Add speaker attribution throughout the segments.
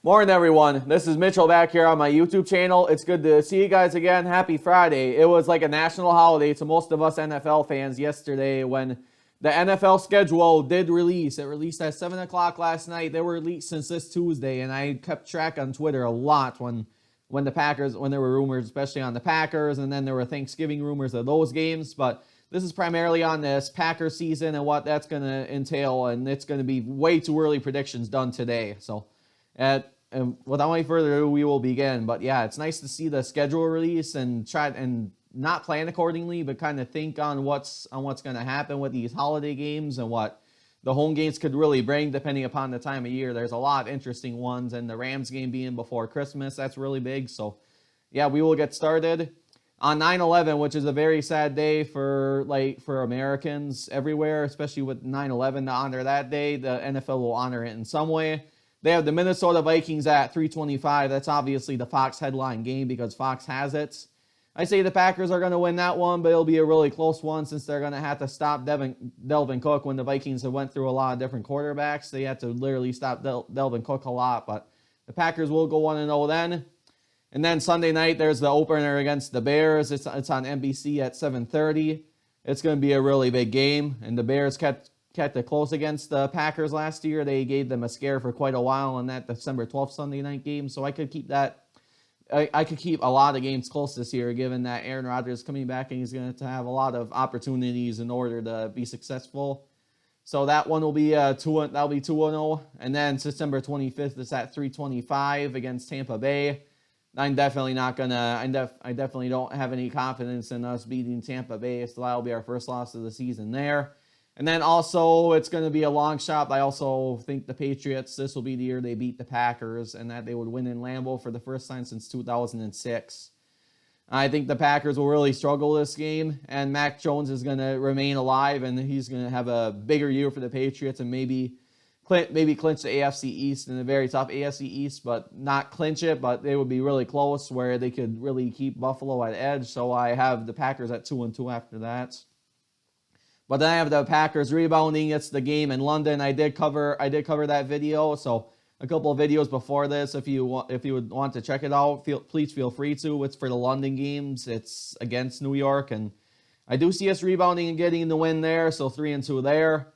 Speaker 1: Morning, everyone. This is Mitchell back here on my YouTube channel. It's good to see you guys again. Happy Friday. It was like a national holiday to most of us NFL fans yesterday when the NFL schedule did release. It released at 7 o'clock last night. They were released since this Tuesday, and I kept track on Twitter a lot when there were rumors, especially on the Packers, and then there were Thanksgiving rumors of those games. But this is primarily on this Packers season and what that's going to entail, and it's going to be way too early predictions done today. So and without any further ado, we will begin. But yeah, it's nice to see the schedule release and try and not plan accordingly, but kind of think on what's going to happen with these holiday games and what the home games could really bring depending upon the time of year. There's a lot of interesting ones, and the Rams game being before Christmas, that's really big. So yeah, we will get started on 9/11, which is a very sad day for Americans everywhere, especially with 9/11 to honor that day. The NFL will honor it in some way. They have the Minnesota Vikings at 325. That's obviously the Fox headline game because Fox has it. I say the Packers are going to win that one, but it'll be a really close one since they're going to have to stop Delvin Cook when the Vikings have went through a lot of different quarterbacks. They had to literally stop Delvin Cook a lot, but the Packers will go 1-0 then. And then Sunday night, there's the opener against the Bears. It's on NBC at 7:30. It's going to be a really big game, and the Bears kept it close against the Packers last year. They gave them a scare for quite a while in that December 12th Sunday night game. So I could keep that. I could keep a lot of games close this year, given that Aaron Rodgers is coming back and he's going to have a lot of opportunities in order to be successful. So that one will be that'll be 2-0. And then September 25th is at 325 against Tampa Bay. I'm definitely not gonna. I definitely don't have any confidence in us beating Tampa Bay. So that'll be our first loss of the season there. And then also, it's going to be a long shot. I also think the Patriots, this will be the year they beat the Packers and that they would win in Lambeau for the first time since 2006. I think the Packers will really struggle this game, and Mac Jones is going to remain alive, and he's going to have a bigger year for the Patriots and maybe clinch the AFC East in a very tough AFC East, but not clinch it, but they would be really close where they could really keep Buffalo at edge. So I have the Packers at 2-2 after that. But then I have the Packers rebounding. It's the game in London. I did cover that video. So a couple of videos before this, if you would want to check it out, please feel free to. It's for the London games. It's against New York, and I do see us rebounding and getting the win there. So 3-2 there.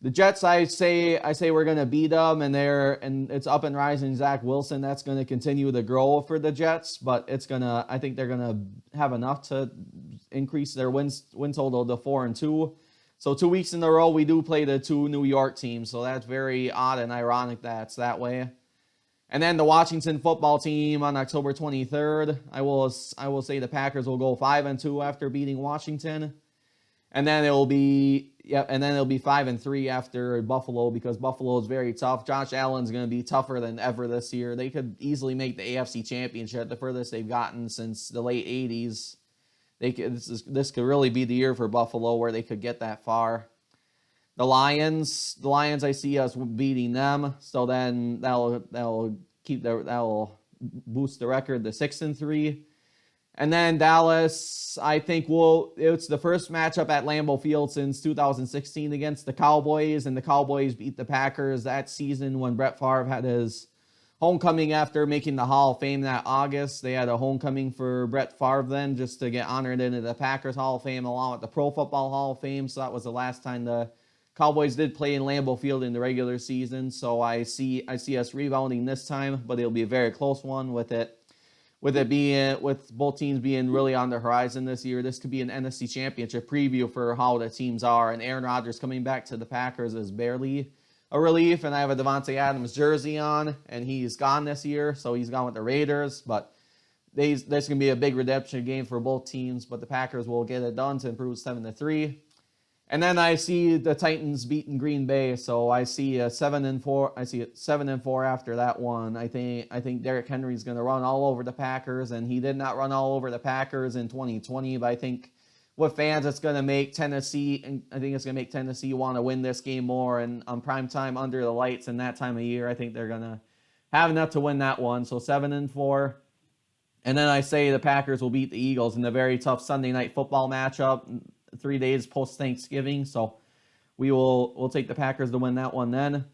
Speaker 1: The Jets, I say we're gonna beat them, and it's up and rising. Zach Wilson, that's gonna continue to grow for the Jets, but I think they're gonna have enough to increase their win total to 4-2. So 2 weeks in a row, we do play the two New York teams. So that's very odd and ironic that it's that way. And then the Washington football team on October 23rd, I will say the Packers will go 5-2 after beating Washington. And then it'll be 5-3 after Buffalo because Buffalo is very tough. Josh Allen's going to be tougher than ever this year. They could easily make the AFC Championship, the furthest they've gotten since the late 80s. This could really be the year for Buffalo where they could get that far. The Lions, I see us beating them, so then that'll boost the record to 6-3. And then Dallas, I think it's the first matchup at Lambeau Field since 2016 against the Cowboys, and the Cowboys beat the Packers that season when Brett Favre had his homecoming after making the Hall of Fame that August. They had a homecoming for Brett Favre then just to get honored into the Packers Hall of Fame along with the Pro Football Hall of Fame. So that was the last time the Cowboys did play in Lambeau Field in the regular season. So I see us rebounding this time, but it'll be a very close one with both teams being really on the horizon this year. This could be an NFC Championship preview for how the teams are. And Aaron Rodgers coming back to the Packers is barely a relief, and I have a Devontae Adams jersey on, and he's gone this year, so he's gone with the Raiders, but there's going to be a big redemption game for both teams, but the Packers will get it done to improve 7-3. And then I see the Titans beating Green Bay, so I see a 7-4. I see it 7-4 after that one. I think Derrick Henry's going to run all over the Packers, and he did not run all over the Packers in 2020, but I think with fans, it's going to make Tennessee want to win this game more. And on prime time under the lights in that time of year, I think they're going to have enough to win that one. So 7-4. And then I say the Packers will beat the Eagles in a very tough Sunday night football matchup 3 days post-Thanksgiving. So we'll take the Packers to win that one then.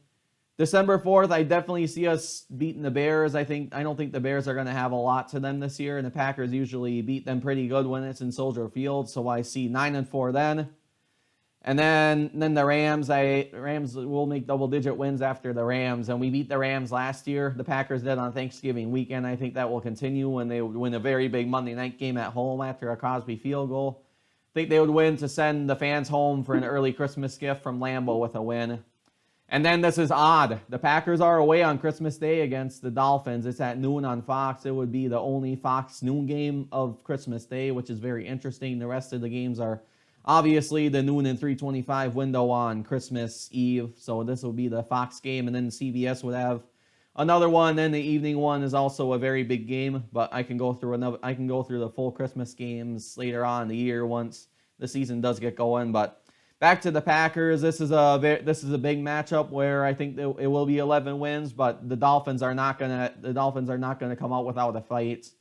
Speaker 1: December 4th, I definitely see us beating the Bears. I don't think the Bears are going to have a lot to them this year, and the Packers usually beat them pretty good when it's in Soldier Field, so I see 9-4 then. And then the Rams will make double-digit wins after the Rams, and we beat the Rams last year. The Packers did on Thanksgiving weekend. I think that will continue when they win a very big Monday night game at home after a Cosby field goal. I think they would win to send the fans home for an early Christmas gift from Lambeau with a win. And then this is odd. The Packers are away on Christmas Day against the Dolphins. It's at noon on Fox. It would be the only Fox noon game of Christmas Day, which is very interesting. The rest of the games are obviously the noon and 3:25 window on Christmas Eve. So this will be the Fox game, and then CBS would have another one. Then the evening one is also a very big game, but I can go through the full Christmas games later on in the year once the season does get going. But back to the Packers. This is a big matchup where I think it will be 11 wins, but the Dolphins are not gonna come out without a fight.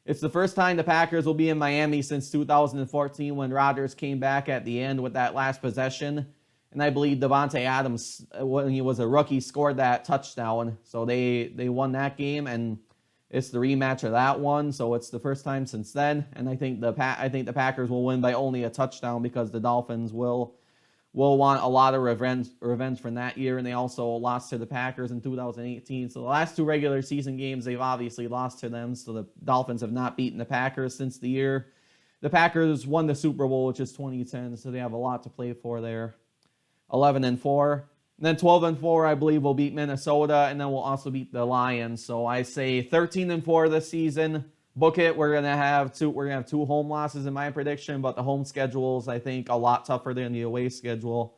Speaker 1: It's the first time the Packers will be in Miami since 2014 when Rodgers came back at the end with that last possession. And I believe Davante Adams, when he was a rookie, scored that touchdown. So they won that game, and it's the rematch of that one. So it's the first time since then. And I think the Packers will win by only a touchdown because the Dolphins will want a lot of revenge from that year, and they also lost to the Packers in 2018. So the last two regular season games, they've obviously lost to them. So the Dolphins have not beaten the Packers since the year the Packers won the Super Bowl, which is 2010. So they have a lot to play for there. 11-4. And then 12-4, I believe, we'll beat Minnesota, and then we'll also beat the Lions. So I say 13-4 this season. Book it. We're gonna have two home losses in my prediction, but the home schedule is, I think, a lot tougher than the away schedule.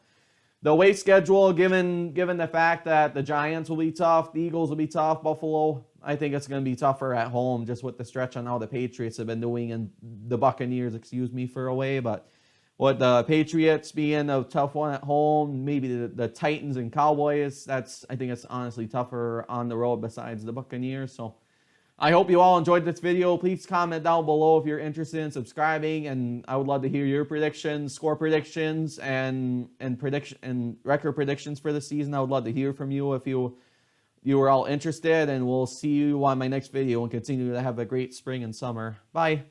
Speaker 1: The away schedule, given the fact that the Giants will be tough, the Eagles will be tough, Buffalo, I think it's gonna be tougher at home, just with the stretch on how the Patriots have been doing and the Buccaneers, for away. But with the Patriots being a tough one at home, maybe the Titans and Cowboys, I think it's honestly tougher on the road besides the Buccaneers. So I hope you all enjoyed this video. Please comment down below if you're interested in subscribing, and I would love to hear your predictions, score predictions, and record predictions for the season. I would love to hear from you if you were all interested, and we'll see you on my next video and continue to have a great spring and summer. Bye.